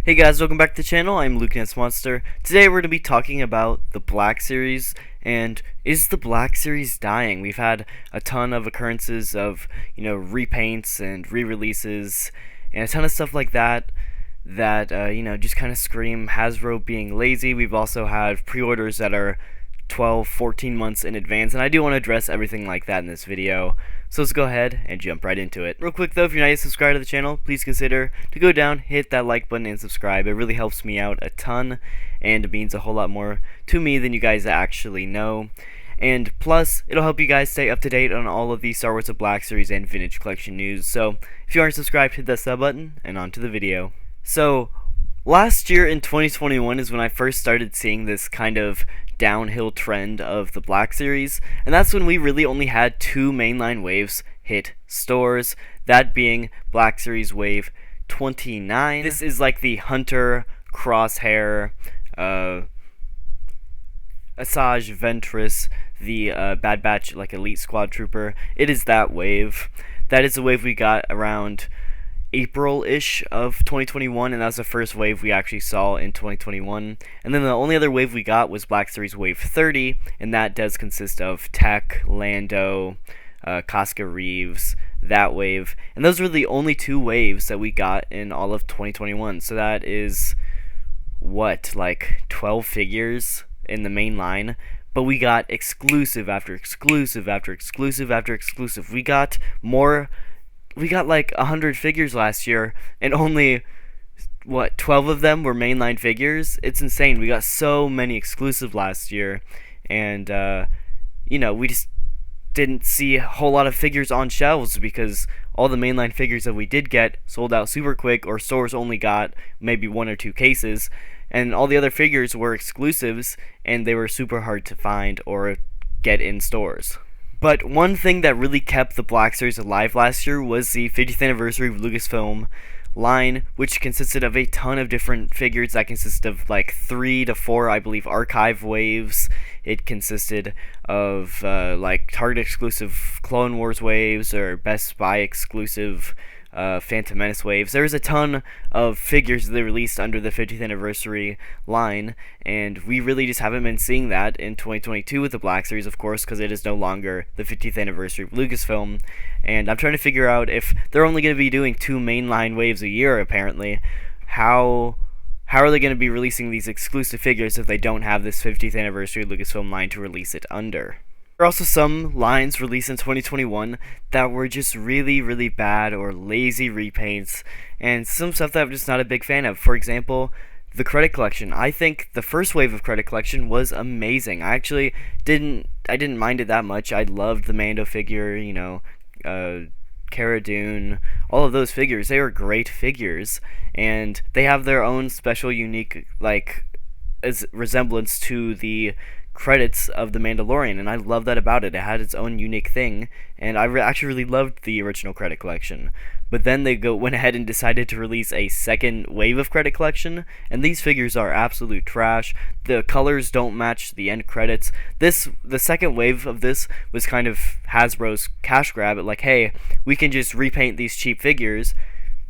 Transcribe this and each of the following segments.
Hey guys, welcome back to the channel. I'm Luke Monster. Today we're going to be talking about the Black Series, and is the Black Series dying? We've had a ton of occurrences of, repaints and re-releases, and a ton of stuff like that just kind of scream Hasbro being lazy. We've also had pre-orders that are 12, 14 months in advance, and I do want to address everything like that in this video. So let's go ahead and jump right into it. Real quick though, if you're not yet subscribed to the channel, please consider to go down, hit that like button, and subscribe. It really helps me out a ton, and it means a whole lot more to me than you guys actually know. And plus, it'll help you guys stay up to date on all of the Star Wars The Black Series and Vintage Collection news. So if you aren't subscribed, hit that sub button, and on to the video. So, last year in 2021 is when I first started seeing this kind of downhill trend of the Black Series, and that's when we really only had two mainline waves hit stores, that being Black Series Wave 29. This is like the Hunter, Crosshair, Asajj Ventress, the Bad Batch, like Elite Squad Trooper. It is that wave. That is the wave we got around April-ish of 2021, and that was the first wave we actually saw in 2021. And then the only other wave we got was Black Series Wave 30, and that does consist of Tech, Lando, Casca Reeves, that wave. And those were the only two waves that we got in all of 2021. So that is, what, like 12 figures in the main line? But we got exclusive after exclusive after exclusive after exclusive. We got like 100 figures last year, and only, 12 of them were mainline figures? It's insane. We got so many exclusive last year, and, we just didn't see a whole lot of figures on shelves because all the mainline figures that we did get sold out super quick, or stores only got maybe one or two cases, and all the other figures were exclusives, and they were super hard to find or get in stores. But one thing that really kept the Black Series alive last year was the 50th anniversary of Lucasfilm line, which consisted of a ton of different figures that consisted of like 3 to 4, I believe, archive waves. It consisted of like Target exclusive Clone Wars waves or Best Buy exclusive Phantom Menace waves. There was a ton of figures that they released under the 50th anniversary line, and we really just haven't been seeing that in 2022 with the Black Series, of course, because it is no longer the 50th anniversary of Lucasfilm. And I'm trying to figure out, if they're only going to be doing 2 mainline waves a year, apparently, how are they going to be releasing these exclusive figures if they don't have this 50th anniversary Lucasfilm line to release it under? There are also some lines released in 2021 that were just really, really bad or lazy repaints, and some stuff that I'm just not a big fan of. For example, the Credit Collection. I think the first wave of Credit Collection was amazing. I actually didn't mind it that much. I loved the Mando figure, Cara Dune, all of those figures. They were great figures, and they have their own special, unique, resemblance to the credits of The Mandalorian, and I love that about it. It had its own unique thing, and I actually really loved the original Credit Collection. But then they went ahead and decided to release a second wave of Credit Collection, and these figures are absolute trash. The colors don't match the end credits. The second wave of this was kind of Hasbro's cash grab. Like, hey, we can just repaint these cheap figures,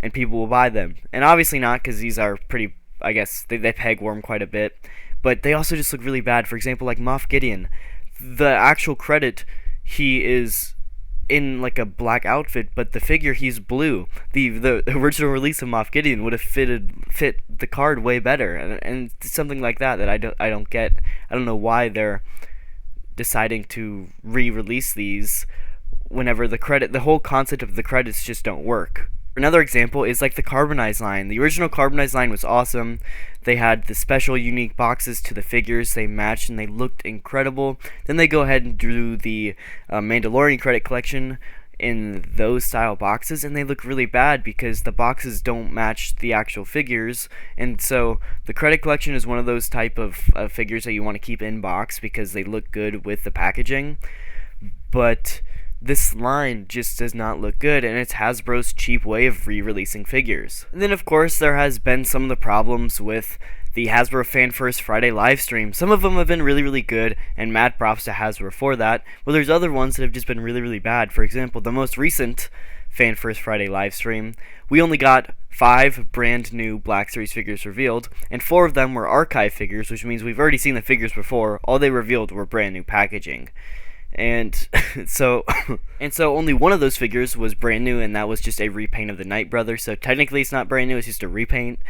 and people will buy them. And obviously not, because these are pretty, I guess, they peg warm quite a bit. But they also just look really bad. For example, like Moff Gideon. The actual credit, he is in like a black outfit, but the figure, he's blue. The original release of Moff Gideon would have fit the card way better, and something like that I don't get. I don't know why they're deciding to re-release these whenever the whole concept of the credits just don't work. Another example is like the Carbonized line. The original Carbonized line was awesome. They had the special unique boxes to the figures. They matched and they looked incredible. Then they go ahead and do the Mandalorian Credit Collection in those style boxes, and they look really bad because the boxes don't match the actual figures. And so the Credit Collection is one of those type of figures that you want to keep in box because they look good with the packaging. But this line just does not look good, and it's Hasbro's cheap way of re-releasing figures. And then, of course, there has been some of the problems with the Hasbro Fan First Friday livestream. Some of them have been really, really good, and mad props to Hasbro for that, but there's other ones that have just been really, really bad. For example, the most recent Fan First Friday livestream we only got 5 brand new Black Series figures revealed, and 4 of them were archive figures, which means we've already seen the figures before. All they revealed were brand new packaging. And so only one of those figures was brand new, and that was just a repaint of the Knight Brother. So technically it's not brand new, it's just a repaint.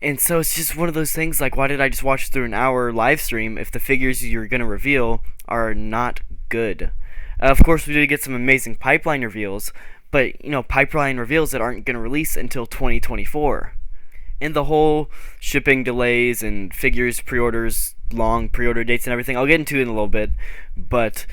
And so it's just one of those things, like, why did I just watch through an hour live stream if the figures you're going to reveal are not good? Of course, we did get some amazing pipeline reveals, but, pipeline reveals that aren't going to release until 2024. And the whole shipping delays and figures pre-orders, long pre-order dates and everything, I'll get into it in a little bit, but,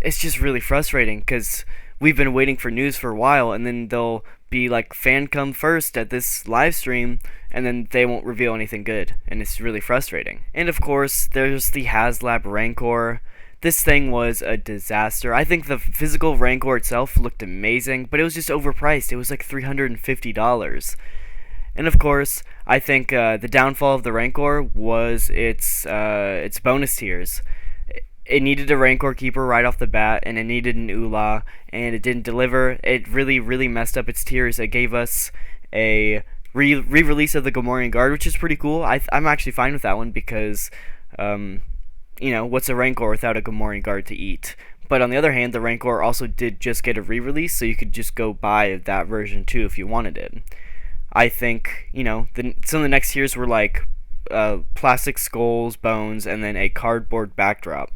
it's just really frustrating, because we've been waiting for news for a while, and then they'll be like, fan come first at this live stream, and then they won't reveal anything good, and it's really frustrating. And of course, there's the Hazlab Rancor. This thing was a disaster. I think the physical Rancor itself looked amazing, but it was just overpriced. It was like $350. And of course, I think the downfall of the Rancor was its bonus tiers. It needed a Rancor Keeper right off the bat, and it needed an Ula, and it didn't deliver. It really, really messed up its tiers. It gave us a re-release of the Gamorrean Guard, which is pretty cool. I'm actually fine with that one because, what's a Rancor without a Gamorrean Guard to eat? But on the other hand, the Rancor also did just get a re-release, so you could just go buy that version too if you wanted it. I think, some of the next tiers were like plastic skulls, bones, and then a cardboard backdrop.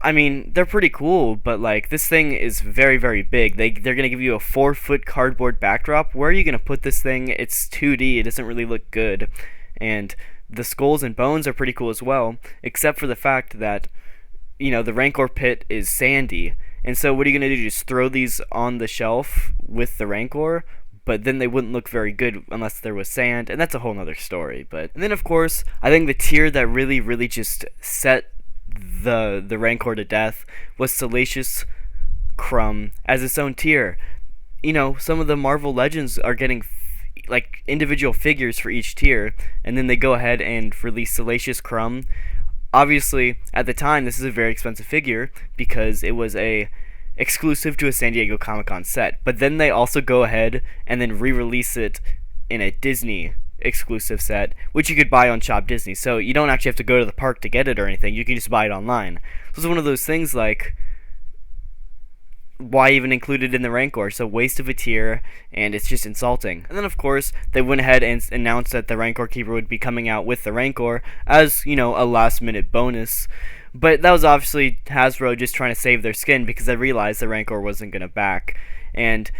I mean, they're pretty cool, but like, this thing is very, very big. They're gonna give you a 4-foot cardboard backdrop. Where are you gonna put this thing? It's 2D. It doesn't really look good, and the skulls and bones are pretty cool as well, except for the fact that the Rancor pit is sandy, and so what are you gonna do? Just throw these on the shelf with the Rancor? But then they wouldn't look very good unless there was sand, and that's a whole nother story. And then, of course, I think the tier that really, really just set the Rancor to death was Salacious Crumb as its own tier. Some of the Marvel Legends are getting like individual figures for each tier, and then they go ahead and release Salacious Crumb. Obviously, at the time, this is a very expensive figure because it was a exclusive to a San Diego Comic-Con set, but then they also go ahead and then re-release it in a Disney exclusive set, which you could buy on Shop Disney, so you don't actually have to go to the park to get it or anything. You can just buy it online. So it's one of those things like, why even include it in the Rancor? It's a waste of a tier, and it's just insulting. And then, of course, they went ahead and announced that the Rancor Keeper would be coming out with the Rancor as, a last-minute bonus. But that was obviously Hasbro just trying to save their skin because they realized the Rancor wasn't going to back. And,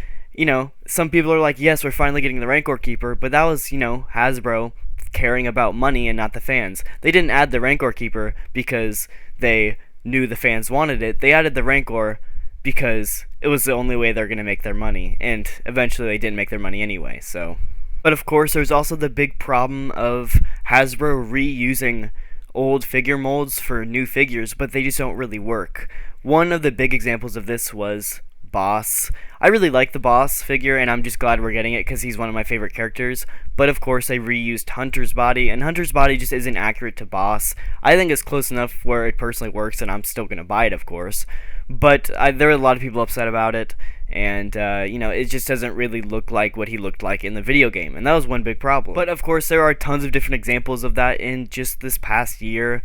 some people are like, yes, we're finally getting the Rancor Keeper, but that was, Hasbro caring about money and not the fans. They didn't add the Rancor Keeper because they knew the fans wanted it. They added the Rancor because it was the only way they're going to make their money. And eventually they didn't make their money anyway, so. But of course, there's also the big problem of Hasbro reusing old figure molds for new figures, but they just don't really work. One of the big examples of this was Boss. I really like the Boss figure, and I'm just glad we're getting it because he's one of my favorite characters. But of course, they reused Hunter's body, and Hunter's body just isn't accurate to Boss. I think it's close enough where it personally works, and I'm still gonna buy it, of course. But there are a lot of people upset about it, and it just doesn't really look like what he looked like in the video game, and that was one big problem. But of course, there are tons of different examples of that in just this past year.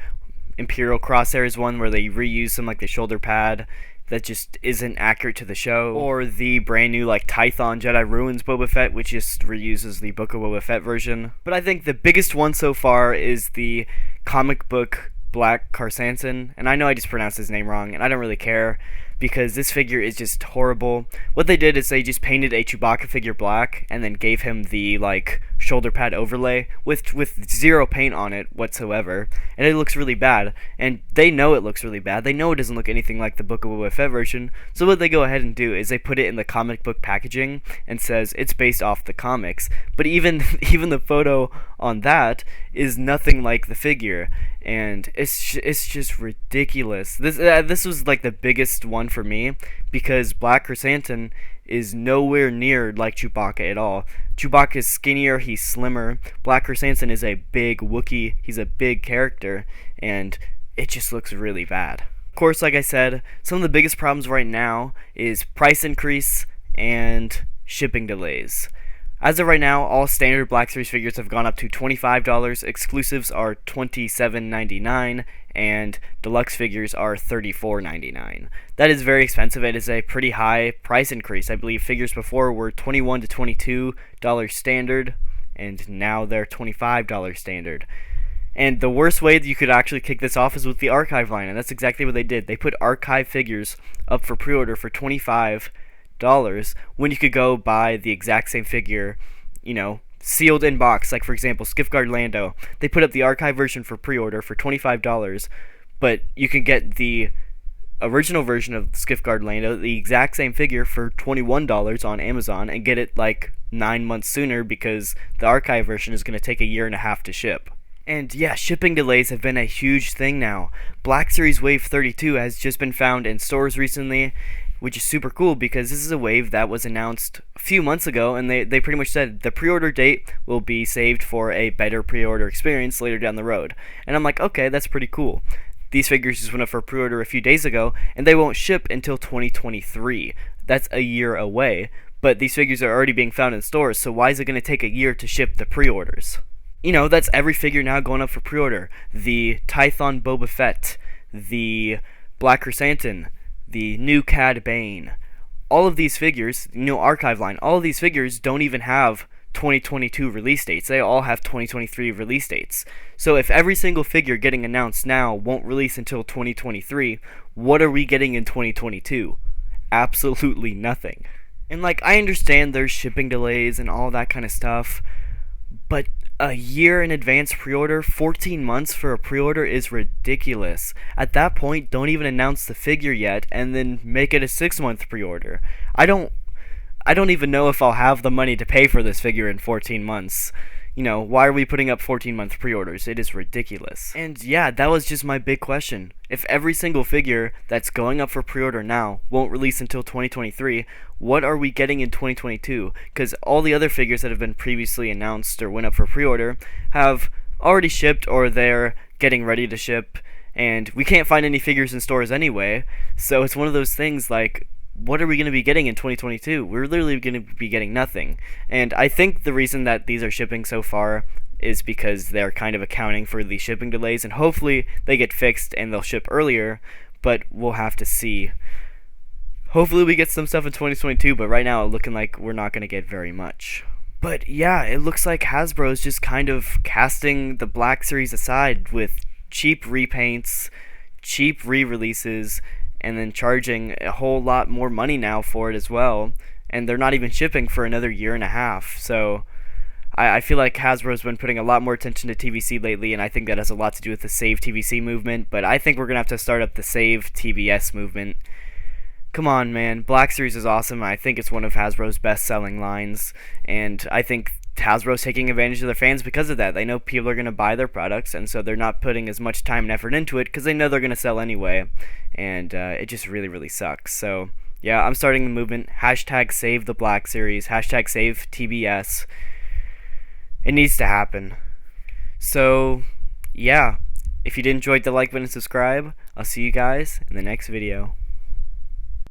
Imperial Crosshair is one where they reuse some like the shoulder pad that just isn't accurate to the show, or the brand new like Tython Jedi Ruins Boba Fett, which just reuses the Book of Boba Fett version. But I think the biggest one so far is the comic book Black Carsanson, and I know I just pronounced his name wrong, and I don't really care, because this figure is just horrible. What they did is they just painted a Chewbacca figure black, and then gave him the, like, shoulder pad overlay with zero paint on it whatsoever, and it looks really bad, and they know it looks really bad. They know it doesn't look anything like the Book of Boba Fett version, so what they go ahead and do is they put it in the comic book packaging, and says it's based off the comics, but even the photo on that is nothing like the figure, and it's just ridiculous. This was like the biggest one for me, because Black Chrysanthemum is nowhere near like Chewbacca at all. Chewbacca is skinnier, he's slimmer. Black Chrysanthemum is a big Wookiee, he's a big character, and it just looks really bad. Of course, like I said, some of the biggest problems right now is price increase and shipping delays. As of right now, all standard Black Series figures have gone up to $25, exclusives are $27.99, and deluxe figures are $34.99. That is very expensive. It is a pretty high price increase. I believe figures before were $21 to $22 standard, and now they're $25 standard. And the worst way that you could actually kick this off is with the archive line, and that's exactly what they did. They put archive figures up for pre-order for $25 when you could go buy the exact same figure, sealed in box. Like, for example, Skiffguard Lando. They put up the archive version for pre-order for $25, but you can get the original version of Skiffguard Lando, the exact same figure, for $21 on Amazon, and get it like 9 months sooner because the archive version is going to take a year and a half to ship. And yeah, shipping delays have been a huge thing now. Black Series Wave 32 has just been found in stores recently, which is super cool because this is a wave that was announced a few months ago, and they pretty much said the pre-order date will be saved for a better pre-order experience later down the road. And I'm like, okay, that's pretty cool. These figures just went up for pre-order a few days ago, and they won't ship until 2023. That's a year away, but these figures are already being found in stores, so why is it going to take a year to ship the pre-orders? That's every figure now going up for pre-order. The Tython Boba Fett, the Black Chrysanthemum, the new Cad Bane. All of these figures, archive line, all of these figures don't even have 2022 release dates. They all have 2023 release dates. So if every single figure getting announced now won't release until 2023, what are we getting in 2022? Absolutely nothing. And I understand there's shipping delays and all that kind of stuff, but a year in advance pre-order, 14 months for a pre-order is ridiculous. At that point, don't even announce the figure yet and then make it a 6-month pre-order. I don't even know if I'll have the money to pay for this figure in 14 months. Why are we putting up 14-month pre-orders? It is ridiculous. And yeah, that was just my big question. If every single figure that's going up for pre-order now won't release until 2023, what are we getting in 2022? Because all the other figures that have been previously announced or went up for pre-order have already shipped or they're getting ready to ship, and we can't find any figures in stores anyway, so it's one of those things what are we going to be getting in 2022? We're literally going to be getting nothing. And I think the reason that these are shipping so far is because they're kind of accounting for the shipping delays, and hopefully they get fixed and they'll ship earlier, but we'll have to see. Hopefully we get some stuff in 2022, but right now it's looking like we're not going to get very much. But yeah, it looks like Hasbro is just kind of casting the Black Series aside with cheap repaints, cheap re-releases, and then charging a whole lot more money now for it as well, and they're not even shipping for another year and a half. So I feel like Hasbro's been putting a lot more attention to TVC lately, and I think that has a lot to do with the Save TVC movement, but I think we're going to have to start up the Save TBS movement. Come on, man. Black Series is awesome. I think it's one of Hasbro's best-selling lines, and I think Hasbro's taking advantage of their fans because of that. They know people are going to buy their products, and so they're not putting as much time and effort into it because they know they're going to sell anyway, and it just really, really sucks. So yeah, I'm starting the movement. Hashtag Save the Black Series. Hashtag Save TBS. It needs to happen. So yeah, if you did enjoy, the like button and subscribe. I'll see you guys in the next video.